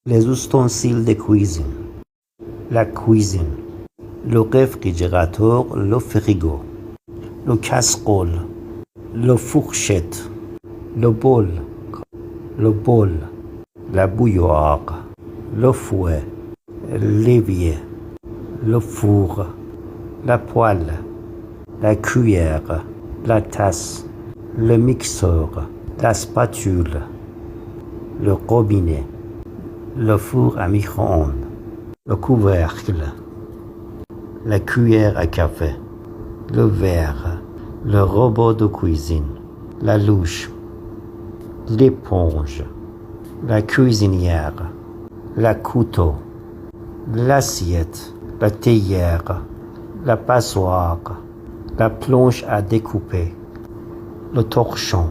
Les ustensiles de cuisine. La cuisine. Le réfrigérateur, le frigo. Le casserole. Le fourchette. Le bol. La bouilloire. Le fouet. L'évier. Le four. La poêle. La cuillère. La tasse. Le mixeur. La spatule. Le robinet. Le four à micro-ondes. Le couvercle. La cuillère à café. Le verre. Le robot de cuisine. La louche. L'éponge. La cuisinière. La couteau. L'assiette. La théière. La passoire. La planche à découper. Le torchon.